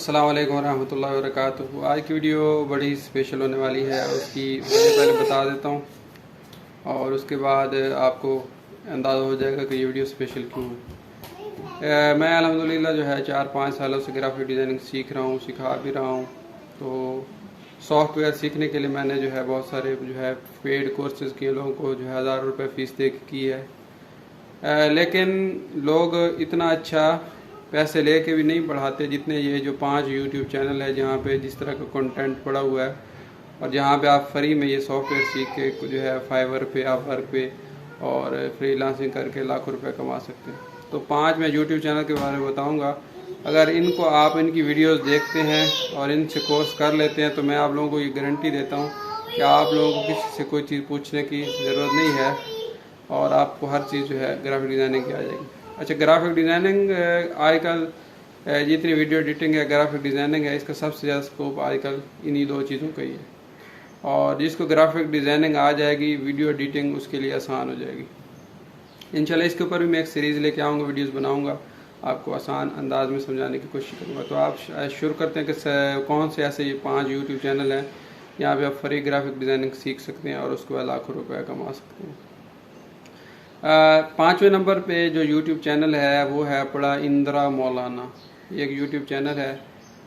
अस्सलाम वालेकुम रहमतुल्लाहि व बरकातुहू। आज की वीडियो बड़ी स्पेशल होने वाली है, उसकी वजह पहले बता देता हूँ और उसके बाद आपको अंदाज़ा हो जाएगा कि ये वीडियो स्पेशल क्यों है। मैं अल्हम्दुलिल्लाह जो है 4-5 सालों से ग्राफिक डिज़ाइनिंग सीख रहा हूँ, सिखा भी रहा हूँ। तो सॉफ्टवेयर सीखने के लिए मैंने जो है बहुत सारे जो है पेड कोर्सेज़ किए, लोगों को जो है हज़ार रुपये फ़ीस दे के की है। लेकिन लोग इतना अच्छा पैसे लेके भी नहीं बढ़ाते जितने ये जो 5 यूट्यूब चैनल है जहाँ पे जिस तरह का कंटेंट पड़ा हुआ है और जहाँ पे आप फ्री में ये सॉफ्टवेयर सीख के जो है फाइवर पे, अपवर्क पे और फ्रीलांसिंग करके लाखों रुपए कमा सकते हैं। तो 5 मैं यूट्यूब चैनल के बारे में बताऊँगा। अगर इनको आप इनकी वीडियोज़ देखते हैं और इनसे कोर्स कर लेते हैं तो मैं आप लोगों को ये गारंटी देता हूँ कि आप लोगों को किसी से कोई चीज़ पूछने की ज़रूरत नहीं है और आपको हर चीज़ जो है ग्राफिक डिज़ाइनिंग की आ जाएगी। अच्छा, ग्राफिक डिज़ाइनिंग आजकल जितनी वीडियो एडिटिंग है, ग्राफिक डिज़ाइनिंग है, इसका सबसे ज़्यादा स्कोप आजकल इन्हीं 2 चीज़ों का ही है। और जिसको ग्राफिक डिज़ाइनिंग आ जाएगी, वीडियो एडिटिंग उसके लिए आसान हो जाएगी। इंशाल्लाह इसके ऊपर भी मैं एक सीरीज़ लेके आऊँगा, वीडियोज़ बनाऊँगा, आपको आसान अंदाज में समझाने की कोशिश करूँगा। तो आप शुरू करते हैं कि कौन से ऐसे 5 यूट्यूब चैनल हैं यहाँ पे आप फ्री ग्राफिक डिज़ाइनिंग सीख सकते हैं और उसके बाद लाखों रुपये कमा सकते हैं। 5वें नंबर पे जो यूट्यूब चैनल है वो है पड़ा इंदिरा मौलाना। ये एक यूट्यूब चैनल है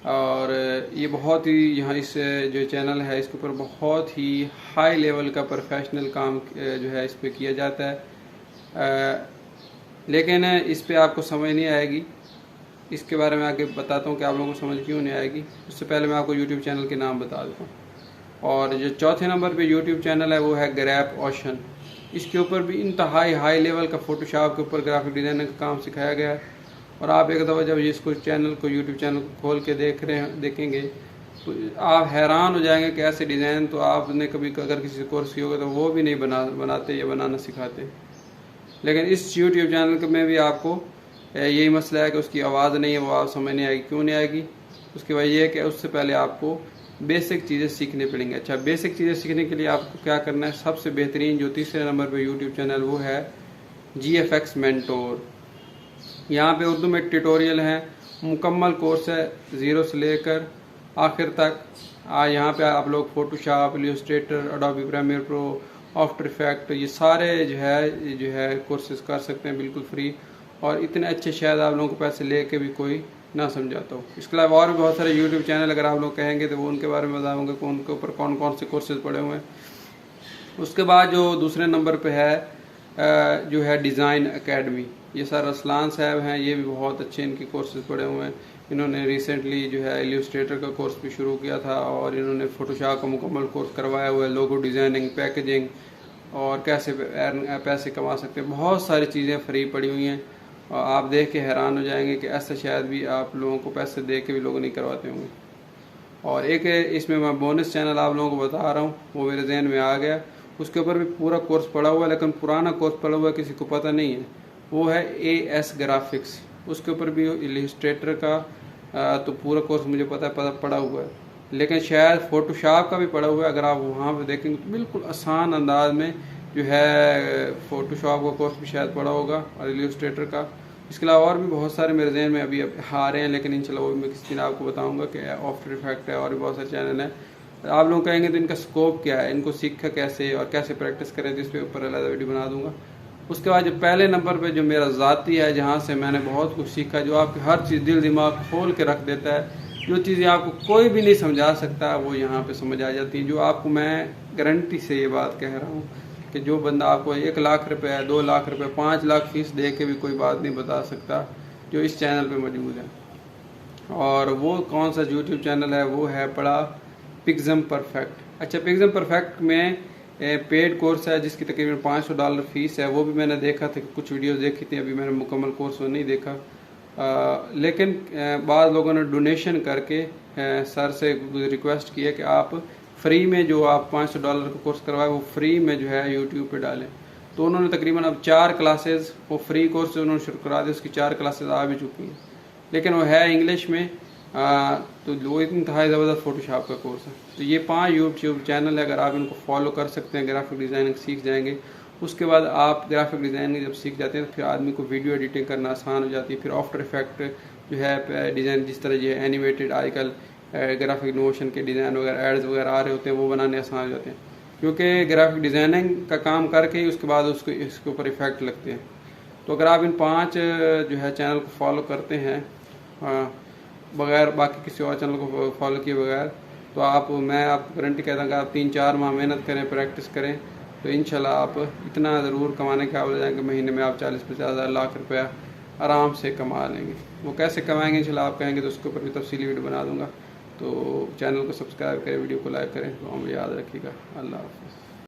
और ये बहुत ही यहाँ इस जो चैनल है इसके ऊपर बहुत ही हाई लेवल का प्रोफेशनल काम जो है इस पर किया जाता है। लेकिन इस पे आपको समझ नहीं आएगी, इसके बारे में आगे बताता हूँ कि आप लोगों को समझ क्यों नहीं आएगी। उससे पहले मैं आपको यूट्यूब चैनल के नाम बता देता हूँ। और जो चौथे नंबर पे यूट्यूब चैनल है वो है ग्रैप ओशन। इसके ऊपर भी इंतहाई हाई लेवल का फोटोशॉप के ऊपर ग्राफिक डिज़ाइनिंग का काम सिखाया गया है। और आप एक दफ़ा जब इसको चैनल को यूट्यूब चैनल को खोल के देखेंगे तो आप हैरान हो जाएंगे कि ऐसे डिज़ाइन तो आपने कभी अगर किसी कोर्स किया होगा तो वो भी नहीं बनाते या बनाना सिखाते। लेकिन इस यूट्यूब चैनल में भी आपको यही मसला है कि उसकी आवाज़ नहीं है, वो आप समझ नहीं आएगी। क्यों नहीं आएगी? उसकी वजह यह है कि उससे पहले आपको बेसिक चीज़ें सीखनी पड़ेंगी। अच्छा, बेसिक चीज़ें सीखने के लिए आपको क्या करना है? सबसे बेहतरीन जो तीसरे नंबर पे यूट्यूब चैनल वो है GFX मेंटोर। यहाँ पे उर्दू में ट्यूटोरियल हैं, मुकम्मल कोर्स है 0 से लेकर आखिर तक। यहाँ पे आप लोग Photoshop, Illustrator, Adobe Premiere Pro, after effect ये सारे जो है कोर्सेज कर सकते हैं बिल्कुल फ्री। और इतने अच्छे शायद आप लोगों को पैसे ले के भी कोई ना समझाता हो। इसके अलावा और भी बहुत सारे यूट्यूब चैनल अगर आप लोग कहेंगे तो वो उनके बारे में बताऊंगा कि उनके ऊपर कौन कौन से कोर्सेज पड़े हुए हैं। उसके बाद जो दूसरे नंबर पे है जो है डिज़ाइन एकेडमी। ये सर रसलान साहब हैं, ये भी बहुत अच्छे इनके कोर्सेज पड़े हुए हैं। इन्होंने रिसेंटली जो है इलस्ट्रेटर का कोर्स भी शुरू किया था और इन्होंने फोटोशॉप का मुकम्मल कोर्स करवाया हुआ है, लोगो डिज़ाइनिंग, पैकेजिंग और कैसे पैसे कमा सकते हैं। बहुत सारी चीज़ें फ्री पड़ी हुई हैं और आप देख के हैरान हो जाएंगे कि ऐसा शायद भी आप लोगों को पैसे दे के भी लोग नहीं करवाते होंगे। और एक इसमें मैं बोनस चैनल आप लोगों को बता रहा हूँ, वो मेरे जहन में आ गया। उसके ऊपर भी पूरा कोर्स पड़ा हुआ है, लेकिन पुराना कोर्स पड़ा हुआ है, किसी को पता नहीं है। वो है AS ग्राफिक्स। उसके ऊपर भी इलस्ट्रेटर का तो पूरा कोर्स मुझे पता पड़ा हुआ है, लेकिन शायद फोटोशॉप का भी पड़ा हुआ है। अगर आप वहाँ पर देखेंगे तो बिल्कुल आसान अंदाज में जो है फोटोशॉप का कोर्स भी शायद पड़ा होगा और इलस्ट्रेटर का। इसके अलावा और भी बहुत सारे मेरे जहन में अभी आ रहे हैं, लेकिन इंशाल्लाह वो भी मैं किसी दिन आपको बताऊंगा कि आफ्टर इफेक्ट है और भी बहुत सारे चैनल हैं। आप लोग कहेंगे तो इनका स्कोप क्या है, इनको सीखा कैसे और कैसे प्रैक्टिस करें, तो इस पर ऊपर अलग वीडियो बना दूंगा। उसके बाद जो पहले नंबर पे जो मेरा ज़ाती है, जहाँ से मैंने बहुत कुछ सीखा, जो आपकी हर चीज़ दिल दिमाग खोल के रख देता है, जो चीज़ें आपको कोई भी नहीं समझा सकता वो यहाँ पे समझ आ जाती है। जो आपको मैं गारंटी से ये बात कह रहा हूँ कि जो बंदा आपको 1 लाख रुपए, 2 लाख रुपए, 5 लाख फीस दे के भी कोई बात नहीं बता सकता, जो इस चैनल पे मौजूद है। और वो कौन सा यूट्यूब चैनल है? वो है पड़ा पिक्सम परफेक्ट। अच्छा, पिक्सम परफेक्ट में पेड कोर्स है जिसकी तकरीबन $500 फीस है। वो भी मैंने देखा था, कुछ वीडियोस देखी थी, अभी मैंने मुकम्मल कोर्स वो नहीं देखा। लेकिन बाद लोगों ने डोनेशन करके सर से रिक्वेस्ट किया कि आप फ्री में जो आप $500 का कोर्स करवाए वो फ्री में जो है यूट्यूब पे डालें। तो उन्होंने तकरीबन अब 4 क्लासेस वो फ्री कोर्स उन्होंने शुरू करा दी। उसकी 4 क्लासेस आ भी चुकी हैं, लेकिन वो है इंग्लिश में। तो वो इंतहाई ज़बरदस्त फोटोशॉप का कोर्स है। तो ये 5 यूट्यूब चैनल है, अगर आप इनको फॉलो कर सकते हैं, ग्राफिक डिज़ाइनिंग सीख जाएंगे। उसके बाद आप ग्राफिक डिज़ाइनिंग जब सीख जाते हैं तो फिर आदमी को वीडियो एडिटिंग करना आसान हो जाती है। फिर आफ्टर इफेक्ट जो है डिज़ाइन, जिस तरह ये एनिमेटेड आजकल ग्राफिक नोशन के डिज़ाइन वगैरह एड्स वगैरह आ रहे होते हैं, वो बनाने आसान हो जाते हैं, क्योंकि ग्राफिक डिज़ाइनिंग का काम करके ही उसके बाद उसको इसके ऊपर इफ़ेक्ट लगते हैं। तो अगर आप इन 5 जो है चैनल को फॉलो करते हैं बगैर बाकी किसी और चैनल को फॉलो किए बगैर, तो मैं आपको गारंटी कहता हूँ कि आप 3-4 माह मेहनत करें, प्रैक्टिस करें, तो इंशाल्लाह आप इतना ज़रूर कमाने के काबिल हो जाएंगे, महीने में आप 40-50 हज़ार लाख रुपया आराम से कमा लेंगे। वो कैसे कमाएंगे इंशाल्लाह आप कहेंगे तो उसके ऊपर भी तफसीली वीडियो बना दूँगा। तो चैनल को सब्सक्राइब करें, वीडियो को लाइक करें, तो हमें याद रखिएगा। अल्लाह हाफ़िज़।